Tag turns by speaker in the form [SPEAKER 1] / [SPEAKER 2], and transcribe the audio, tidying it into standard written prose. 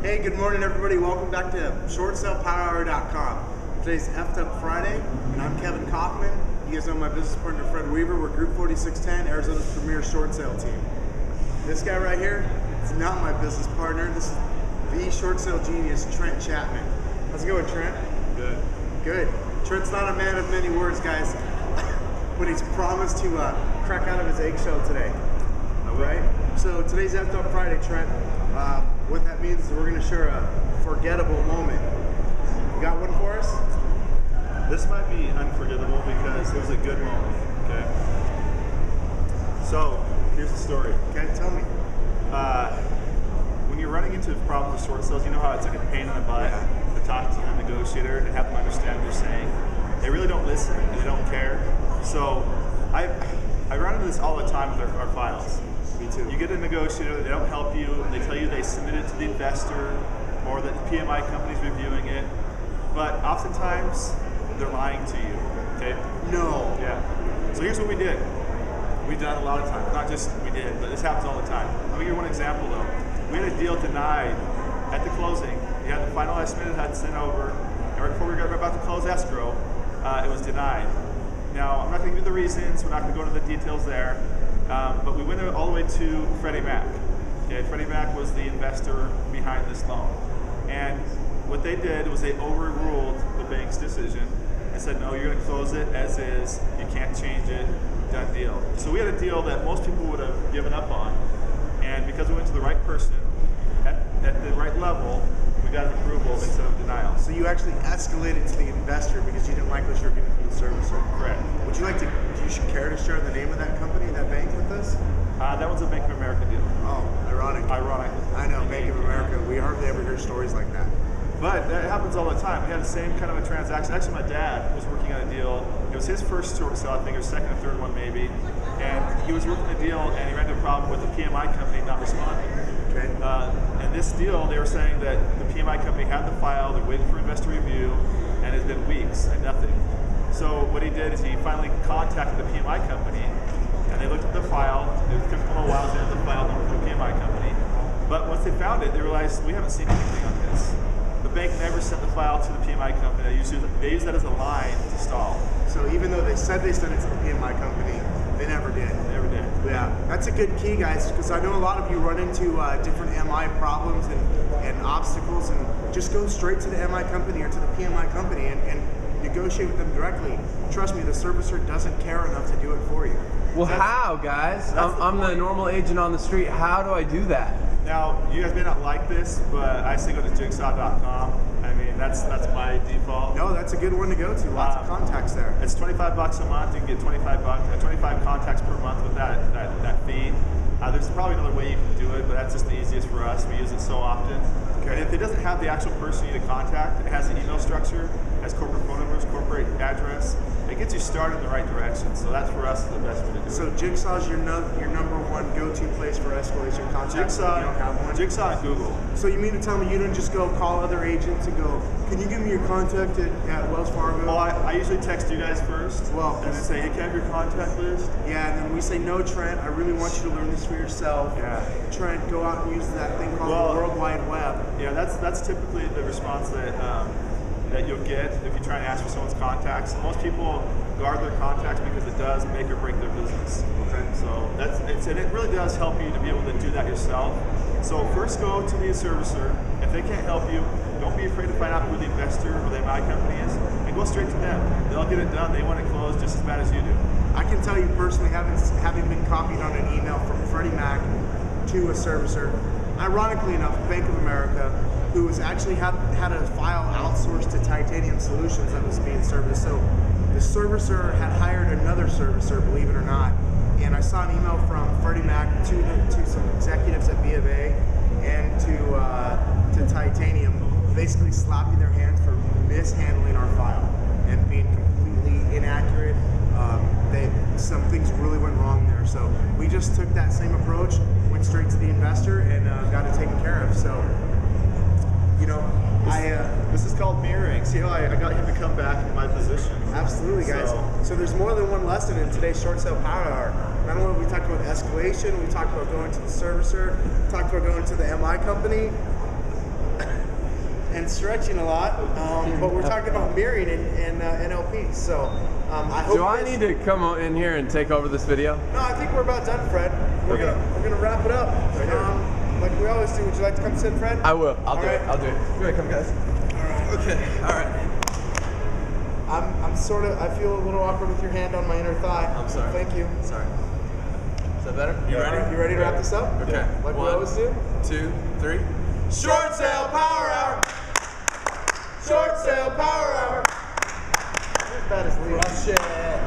[SPEAKER 1] Hey, good morning everybody. Welcome back to shortsalepowerhour.com. Today's F'd Up Friday, and I'm Kevin Kauffman. You guys know my business partner Fred Weaver. We're Group 4610, Arizona's premier short sale team. This guy right here is not my business partner. This is the short sale genius, Trent Chapman. How's it going, Trent?
[SPEAKER 2] Good.
[SPEAKER 1] Good. Trent's not a man of many words, guys, but he's promised to crack out of his eggshell today. Right? So today's F'd Up Friday, Trent. What that means is we're going to share a forgettable moment. You got one for us?
[SPEAKER 2] This might be unforgettable because it was a good moment, okay? So, here's the story.
[SPEAKER 1] Okay, tell me.
[SPEAKER 2] When you're running into problems with short sales, you know how it's like a pain in the butt to talk to the negotiator and have them understand what you're saying. They really don't listen and they don't care. So, I run into this all the time with our files.
[SPEAKER 1] Me too.
[SPEAKER 2] You get a negotiator, they don't help you, they tell you they submitted it to the investor or that the PMI company's reviewing it, but oftentimes they're lying to you, okay?
[SPEAKER 1] No.
[SPEAKER 2] Yeah. So here's what we did. We've done a lot of times, not just we did, but this happens all the time. Let me give you one example though. We had a deal denied at the closing. We had the final estimate had sent over, and right before we were about to close escrow, it was denied. Now, I'm not going to give you the reasons, we're not going to go into the details there, but we went all the way to Freddie Mac. Okay, Freddie Mac was the investor behind this loan. And what they did was they overruled the bank's decision and said, no, you're going to close it as is, you can't change it, done deal. So we had a deal that most people would have given up on, and because we went to the right person, at the right level, we got an approval instead of denial.
[SPEAKER 1] So you actually escalated to the investor because you didn't like what you were getting from the servicer.
[SPEAKER 2] Correct.
[SPEAKER 1] Would you like to, do you care to share the name of that company, that bank with us?
[SPEAKER 2] That was a Bank of America deal.
[SPEAKER 1] Oh, ironic.
[SPEAKER 2] Ironic.
[SPEAKER 1] I know, Bank of America. We hardly ever hear stories like that.
[SPEAKER 2] But that happens all the time. We had the same kind of a transaction. Actually, my dad was working on a deal. It was his first short sale, I think, or second or third one maybe. And he was working a deal, and he ran into a problem with the PMI company not responding.
[SPEAKER 1] Okay.
[SPEAKER 2] And this deal, they were saying that the PMI company had the file, they're waiting for investor review, and it's been weeks and nothing. So what he did is he finally contacted the PMI company, and they looked at the file. It took them a while to get the file number from the PMI company. But once they found it, they realized we haven't seen anything on this. The bank never sent the file to the PMI company. They use that as a line to stall.
[SPEAKER 1] So even though they said they sent it to the PMI company, they never did.
[SPEAKER 2] Never did.
[SPEAKER 1] Yeah, that's a good key, guys, because I know a lot of you run into different MI problems and obstacles, and just go straight to the MI company or to the PMI company and negotiate with them directly. Trust me, the servicer doesn't care enough to do it for you.
[SPEAKER 3] Well, how, guys? I'm the normal agent on the street. How do I do that?
[SPEAKER 2] Now, you guys may not like this, but I say go to jigsaw.com. I mean, that's my default.
[SPEAKER 1] No, that's a good one to go to. Lots of contacts there.
[SPEAKER 2] It's $25 a month. You can get 25 contacts per month with that fee. There's probably another way you can do it, but that's just the easiest for us. We use it so often. Okay. And if it doesn't have the actual person you need to contact, it has an email structure, has corporate phone numbers, corporate address. It gets you started in the right direction. So that's for us the best way to do it.
[SPEAKER 1] So Jigsaw is your number one go-to place for escalation contacts.
[SPEAKER 2] Jigsaw,
[SPEAKER 1] you don't have one.
[SPEAKER 2] Jigsaw and Google.
[SPEAKER 1] So you mean to tell me you don't just go call other agents and go, can you give me your contact at Wells Fargo?
[SPEAKER 2] Well, I usually text you guys first.
[SPEAKER 1] Well,
[SPEAKER 2] and then say, hey, can I have your contact list?
[SPEAKER 1] Yeah, and then we say, no, Trent, I really want you to learn this for yourself.
[SPEAKER 2] Yeah.
[SPEAKER 1] Trent, go out and use that thing called the World Wide Web.
[SPEAKER 2] Yeah, that's typically the response that you'll get if you try and ask for someone's contacts. Most people guard their contacts because it does make or break their business. Okay. So and it really does help you to be able to do that yourself. So first go to the servicer. If they can't help you, don't be afraid to find out who the investor or the MI company is, and go straight to them. They'll get it done. They want it closed just as bad as you do.
[SPEAKER 1] I can tell you personally, having been copied on an email from Freddie Mac to a servicer, ironically enough, Bank of America, who was actually had a file outsourced to Titanium Solutions that was being serviced. So the servicer had hired another servicer, believe it or not. And I saw an email from Freddie Mac to some executives at B of A and to Titanium, basically slapping their hands for mishandling our file and being completely inaccurate. Some things really went wrong there. So we just took that same approach, went straight to the investor, and got it taken care of. So, you know,
[SPEAKER 2] this is called mirroring. See how I got him to come back in my position?
[SPEAKER 1] Absolutely, guys. So there's more than one lesson in today's Short Sale Power Hour. Not only we talked about escalation, we talked about going to the servicer, we talked about going to the MI company. and stretching a lot, but we're talking about mirroring and NLP. So I hope.
[SPEAKER 3] Do I need to come in here and take over this video?
[SPEAKER 1] No, I think we're about done, Fred. We're gonna wrap it up. Like we always do. Would you like to come sit, Fred?
[SPEAKER 3] I will. I'll do
[SPEAKER 1] right.
[SPEAKER 3] it. I'll do it. Go ahead, come, guys.
[SPEAKER 1] All right.
[SPEAKER 3] Okay. All right.
[SPEAKER 1] I'm sort of. I feel a little awkward with your hand on my inner thigh.
[SPEAKER 3] I'm sorry.
[SPEAKER 1] Thank you.
[SPEAKER 3] Sorry. Is that better?
[SPEAKER 2] You ready?
[SPEAKER 1] Right, you ready to wrap this up?
[SPEAKER 3] Okay.
[SPEAKER 1] Like we always do.
[SPEAKER 3] 2, 3.
[SPEAKER 1] Short sale power hour. Short sale power hour. As bad as Lee.
[SPEAKER 3] Rush it.